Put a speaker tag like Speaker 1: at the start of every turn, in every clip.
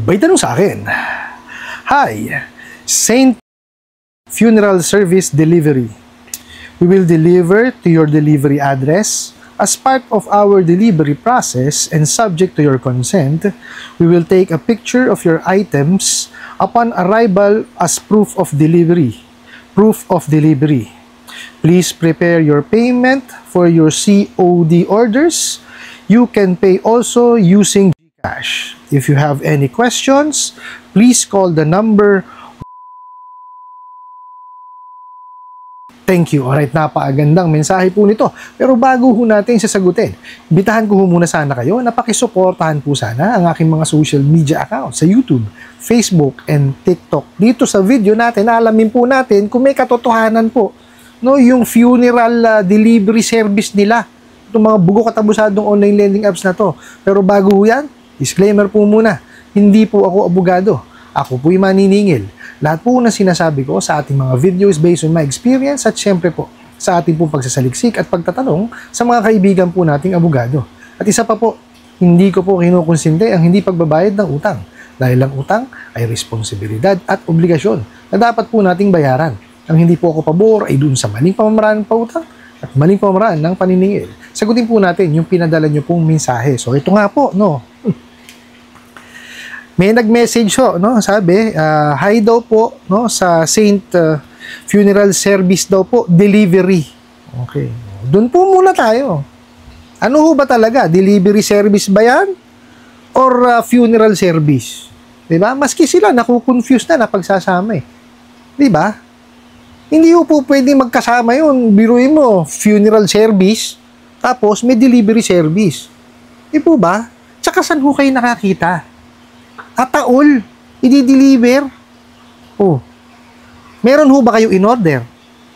Speaker 1: May tanong sa akin. Hi, Saint Funeral Service Delivery. We will deliver to your delivery address. As part of our delivery process and subject to your consent, we will take a picture of your items upon arrival as proof of delivery. Proof of delivery. Please prepare your payment for your COD orders. You can pay also using GCash. If you have any questions, please call the number. Thank you. Alright, napakagandang mensahe po nito. Pero bago ho natin sasagutin, bitahan ko ho muna sana kayo na pakisuportahan po sana ang aking mga social media accounts sa YouTube, Facebook, and TikTok. Dito sa video natin, alamin po natin kung may katotohanan po, no, yung funeral delivery service nila. Itong mga bugo katabusadong online lending apps na to. Pero bago ho yan, disclaimer po muna, hindi po ako abogado. Ako po'y maniningil. Lahat po na sinasabi ko sa ating mga videos based on my experience at syempre po sa ating pong pagsasaliksik at pagtatanong sa mga kaibigan po nating abogado. At isa pa po, hindi ko po kinukonsinte ang hindi pagbabayad ng utang dahil ang utang ay responsibilidad at obligasyon na dapat po nating bayaran. Ang hindi po ako pabor ay dun sa maling pamamaraan ng pautang at maling pamamaraan ng paniningil. Sagutin po natin yung pinadala nyo pong mensahe. So ito nga po, no? May nag-message ho, no? Sabi, hi daw po, no, sa Saint Funeral Service daw po, delivery. Okay. Doon po muna tayo. Ano ho ba talaga? Delivery service ba yan? Or funeral service? Diba? Maski sila, nakukonfuse na pagsasama eh. Diba? Hindi ho po pwedeng magkasama yun. Biruin mo, funeral service, tapos may delivery service. Di po ba? Tsaka saan ho kayo nakakita? Ataol, i-deliver. Oh. Meron ho ba kayo in-order?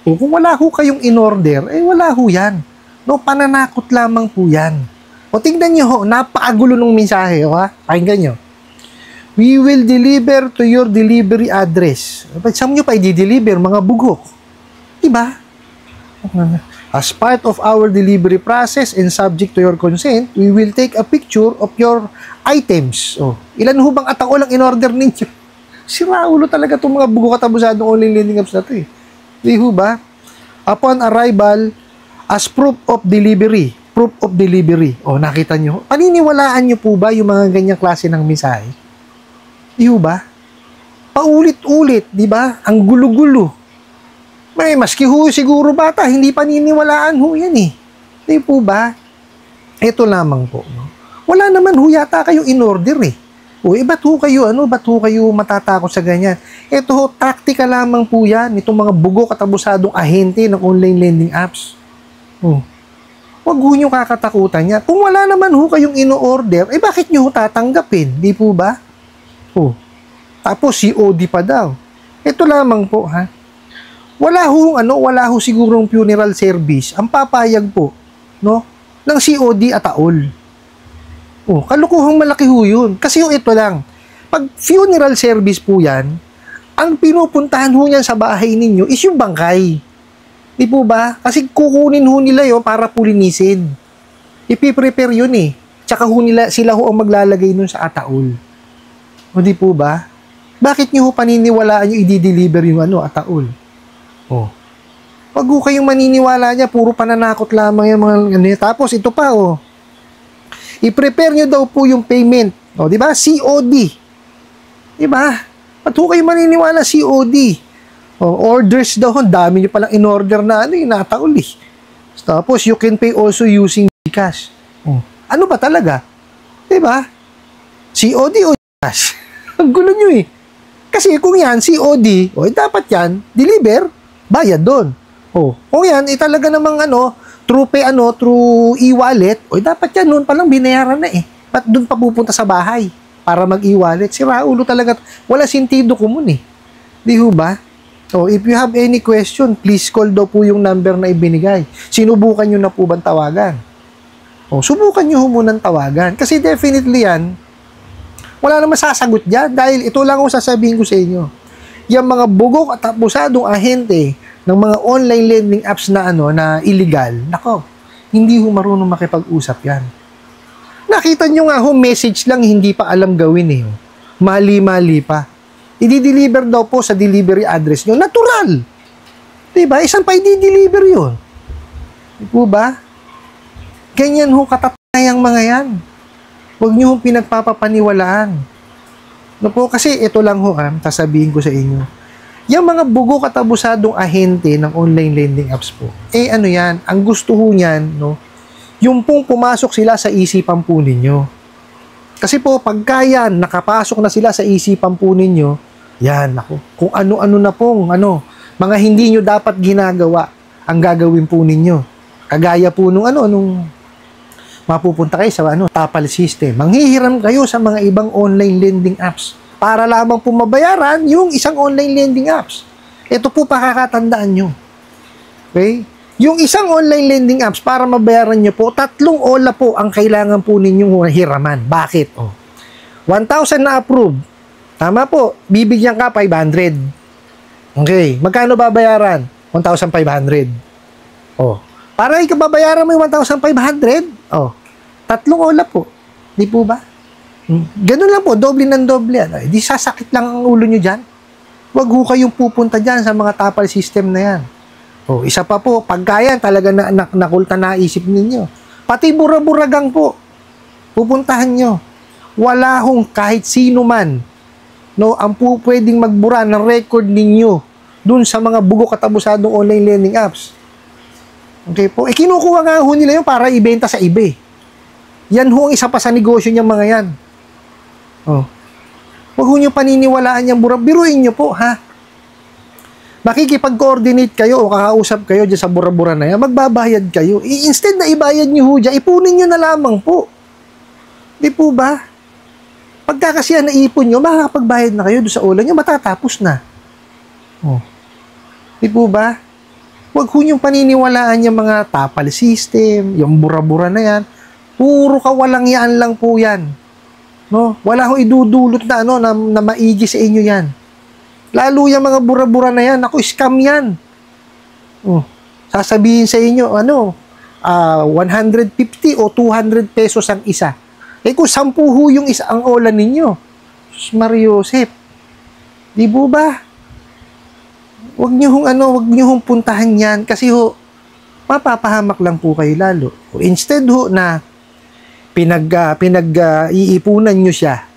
Speaker 1: O kung wala ho kayong in-order, eh wala ho yan. No, pananakot lamang po yan. O tingnan nyo ho, napakagulo ng mensahe, o ha? Pakinggan nyo. We will deliver to your delivery address. Saan nyo pa i-deliver? Mga bugok. Diba? As part of our delivery process and subject to your consent, we will take a picture of your items. Oh, ilan ho bang ataol ang in-order ninyo? Siraulo talaga itong mga bugo katabusadong online lending apps na ito eh. Di ho ba? Upon arrival, as proof of delivery. Proof of delivery. Oh, nakita nyo? Paniniwalaan nyo po ba yung mga ganyang klase ng mensahe? Di ho ba? Paulit-ulit, di ba? Ang gulo-gulo. May maski ho siguro bata, hindi paniniwalaan ho yan eh. Di po ba? Ito lamang po. No? Wala naman ho yata kayong in-order eh. O ba't ho kayo, ba't ho kayo matatakot sa ganyan? Ito ho, taktika lamang po yan. Itong mga bugo katabusadong ahente ng online lending apps. Huwag ho nyo kakatakutan niya. Kung wala naman ho kayong in-order, bakit nyo ho tatanggapin? Di po ba? Tapos COD pa daw. Ito lamang po ha. Wala ho sigurong funeral service ang papayag po, no, ng COD at AOL. Kalukuhang malaki ho yun. Kasi ito lang, pag funeral service po yan, ang pinupuntahan ho niyan sa bahay ninyo is yung bangkay. Di po ba? Kasi kukunin ho nila yun para pulinisin. Ipiprepare yun eh. Tsaka sila ho ang maglalagay nun sa ataol. O di po ba? Bakit nyo ho paniniwalaan yung i-deliver yung ataol? Wag ho kayong maniniwala niya, puro pananakot lamang yung mga tapos ito pa i-prepare nyo daw po yung payment. Di ba? COD. Di ba? Ba't ho kayong maniniwala COD? Orders daw, dami nyo palang in-order na nataol eh. Tapos you can pay also using GCash. Ano ba talaga? Di ba? COD o GCash? Ang gulo nyo eh. Kasi kung yan, COD, dapat yan, deliver, bayad doon. Kung yan, talaga namang through e-wallet, dapat yan noon palang binayaran na eh. Ba't doon pa pupunta sa bahay para mag-e-wallet? Siraulo talaga. Wala sentido kumun eh. Di ho ba? If you have any question, please call daw po yung number na ibinigay. Sinubukan nyo na po bang tawagan? Subukan nyo munang tawagan. Kasi definitely yan, wala namang sasagot dyan. Dahil ito lang ang sasabihin ko sa inyo. Yung mga bugok at tapusadong ahente ng mga online lending apps na na illegal, nako, hindi ho marunong makipag-usap yan. Nakita nyo nga ho, message lang, hindi pa alam gawin eh. mali-mali pa. I-deliver daw po sa delivery address nyo. Natural! Diba? Isang pa i-deliver yun. Di po ba? Ganyan ho katatayang mga yan. Huwag nyo hong pinagpapapaniwalaan. No po, kasi ito lang ho, sasabihin ko sa inyo. Yung mga bugo katabusadong ahente ng online lending apps po, ano yan, ang gusto ho niyan, no, yung pong pumasok sila sa isipan po ninyo. Kasi po, pagka yan, nakapasok na sila sa isipan po ninyo, yan, ako, kung ano-ano na pong, mga hindi nyo dapat ginagawa, ang gagawin po ninyo. Kagaya po nung mapupunta kayo sa Tapal system. Manghihiram kayo sa mga ibang online lending apps para lamang po mabayaran yung isang online lending apps. Ito po pakakatandaan nyo. Okay? Yung isang online lending apps para mabayaran nyo po, 3 ola po ang kailangan po ninyong hiraman. Bakit? 1,000 na approve. Tama po, bibigyan ka 500. Okay, magkano babayaran? 1,500. Para ikababayaran mo yung 1,500, 3 ola po. Di po ba? Ganun lang po, doble ng doble. Di sasakit lang ang ulo nyo dyan. Huwag ho kayong pupunta dyan sa mga tapal system na yan. Isa pa po, pagkaya talaga nakulta na isip ninyo. Pati buraburagang po, pupuntahan nyo. Wala hong kahit sino man, ang pwedeng magbura ng record ninyo dun sa mga bugo katabusadong online lending apps. Okay po, kinukuha nga ho nila yun para ibenta sa eBay. Yan ho ang isa pa sa negosyo niyang mga yan. Huwag ho nyo paniniwalaan yung burabura. Biruin nyo po, makikipag-coordinate kayo o kakausap kayo dyan sa burabura na yan, magbabayad kayo. Instead na ibayad nyo ho dyan, ipunin nyo na lamang po. Di po ba? Pagka kasi yan naipon nyo, makakapagbayad na kayo doon sa ulan nyo, matatapos na. Di po ba? Huwag ho nyo paniniwalaan yung mga tapal system, yung burabura na yan. Puro kawalang yan lang po yan. Wala hong idudulot na na maigi sa inyo yan. Lalo yung mga burabura na yan, scam yan. Sasabihin sa inyo, 150 o 200 pesos ang isa. Kung 10 ho yung ang ola ninyo. Mariosep. Di po ba? Huwag nyo hong puntahan yan kasi mapapahamak lang po kayo lalo. Instead na iipunan nyo siya,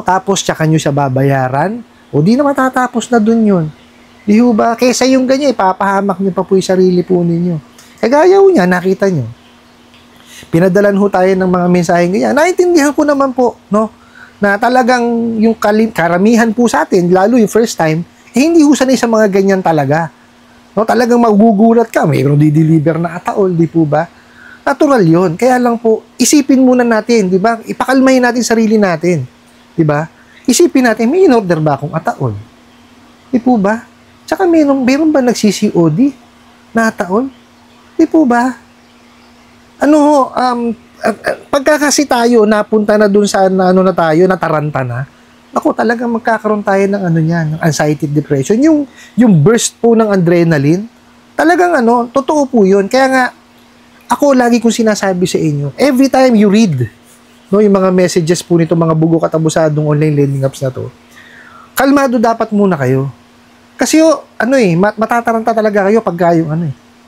Speaker 1: tapos tsaka nyo siya babayaran, di na matatapos na dun yun. Di ho ba? Kesa yung ganyan, ipapahamak nyo pa po yung sarili po ninyo. Kagaya ho niya, nakita nyo. Pinadalan ho tayo ng mga mensaheng ganyan. Naintindihan ko naman po, na talagang yung karamihan po sa atin, lalo yung first time, hindi ho sanay sa mga ganyan talaga. Talagang magugulat ka, mayroong di-deliver na ataol, di po ba? Natural yon. Kaya lang po, isipin muna natin, di ba? Ipakalmahin natin sarili natin. Di ba? Isipin natin, may in-order ba akong ataol? Di po ba? Tsaka meron ba nagsi-COD na ataol? Di po ba? Pagka kasi tayo napunta na dun sa na tayo, nataranta na, talagang magkakaroon tayo ng ng anxiety depression. Yung burst po ng adrenaline, talagang totoo po yun. Kaya nga, ako lagi kong sinasabi sa inyo, every time you read, yung mga messages po nito, mga bugo katabusadong online lending apps na to, kalmado dapat muna kayo. Kasi matataranta talaga kayo pagka yung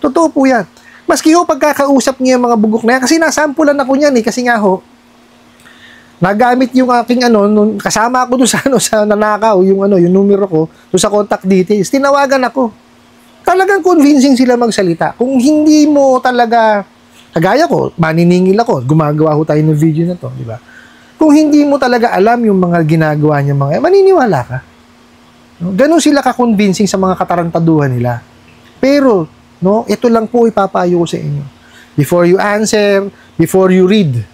Speaker 1: Totoo po yan. Maski pagkakausap niyo yung mga bugok na yan, kasi nasampulan ako niyan kasi nga nagamit yung aking kasama ako doon sa nanakaw, yung numero ko, doon sa contact details, tinawagan ako. Talagang convincing sila magsalita. Kung hindi mo talaga, kagaya ko, maniningil ako, gumagawa ko tayo ng video na to, di ba? Kung hindi mo talaga alam yung mga ginagawa niya mga, maniniwala ka. Ganon sila ka-convincing sa mga katarantaduhan nila. Pero, ito lang po ipapayo ko sa inyo. Before you answer, before you read,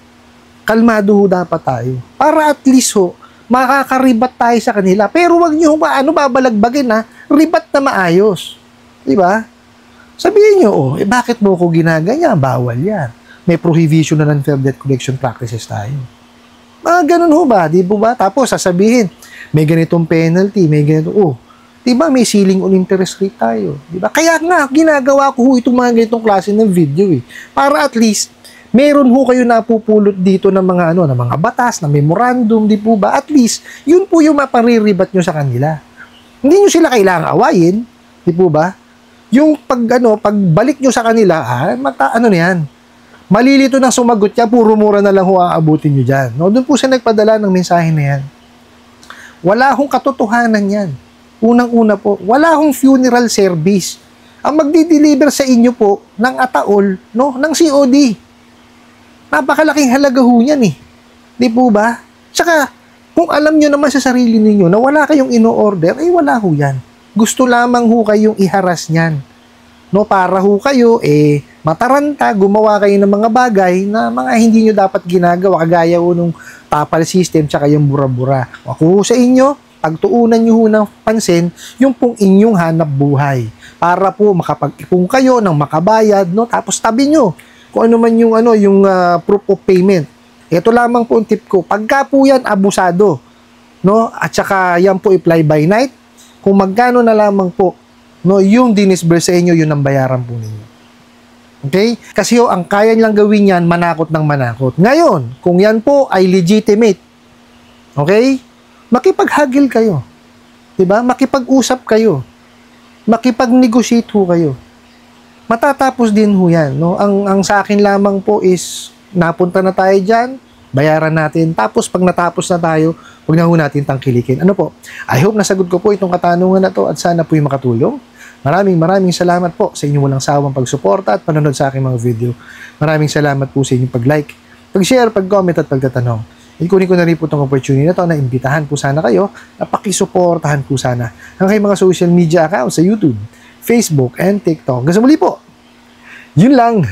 Speaker 1: kalmado ho dapat tayo. Para at least makakaribat tayo sa kanila. Pero wag nyo babalagbagin ribat na maayos. Di ba? Sabihin nyo, bakit mo ko ginaganya? Bawal yan. May prohibition na ng fair debt collection practices tayo. Ganun ho ba? Di ba? Tapos sasabihin, may ganitong penalty, may ganito, di ba may ceiling on interest rate tayo? Di ba? Kaya nga, ginagawa ko itong mga ganitong klase ng video Para at least, meron ho kayo napupulot dito ng mga ng mga batas, na memorandum, di po ba? At least, yun po yung mapariribat nyo sa kanila. Hindi nyo sila kailangang awayin, di po ba? Yung pagbalik nyo sa kanila, na yan? Malilito nang sumagot yan, puro mura na lang ho aabutin nyo dyan. No? Doon po siya nagpadala ng mensahe na yan. Wala hong katotohanan yan. Unang-una po, wala hong funeral service. Ang magdi-deliver sa inyo po ng ataol, no, ng COD. Napakalaking halaga ho yan eh. Di po ba? Tsaka, kung alam nyo naman sa sarili ninyo na wala kayong ino-order, wala ho yan. Gusto lamang ho kayong iharas niyan. No, para ho kayo, mataranta, gumawa kayo ng mga bagay na mga hindi nyo dapat ginagawa, kagaya ho nung tapal system tsaka yung bura-bura. Ako sa inyo, pagtuunan nyo ho ng pansin, yung pong inyong hanap buhay. Para po makapag-ipon kayo ng makabayad, no? Tapos tabi nyo kung ano man yung, proof of payment. Ito lamang po ang tip ko. Pagka po yan, abusado, no? At saka yan po i-fly by night, kung magkano na lamang po, no, yung dinisburse sa inyo, yun ang bayaran po ninyo. Okay? Kasi ang kaya nilang gawin yan, manakot ng manakot. Ngayon, kung yan po ay legitimate, okay? Makipaghagil kayo. Diba? Makipag-usap kayo. Makipag-negotiate ho kayo. Matatapos din ho yan. No? Ang sa akin lamang po is, napunta na tayo dyan, bayaran natin. Tapos, pag natapos na tayo, huwag na ho natin tangkilikin. Ano po? I hope nasagot ko po itong katanungan na to at sana po yung makatulong. Maraming salamat po sa inyong walang sawang pagsuporta at panonood sa aking mga video. Maraming salamat po sa inyong pag-like, pag-share, pag-comment at pagtatanong. Ikunin ko na rin po itong opportunity na to na imbitahan po sana kayo na pakisuportahan po sana ang kayong mga social media accounts sa YouTube, Facebook, and TikTok. Hanggang sa muli po. Yun lang.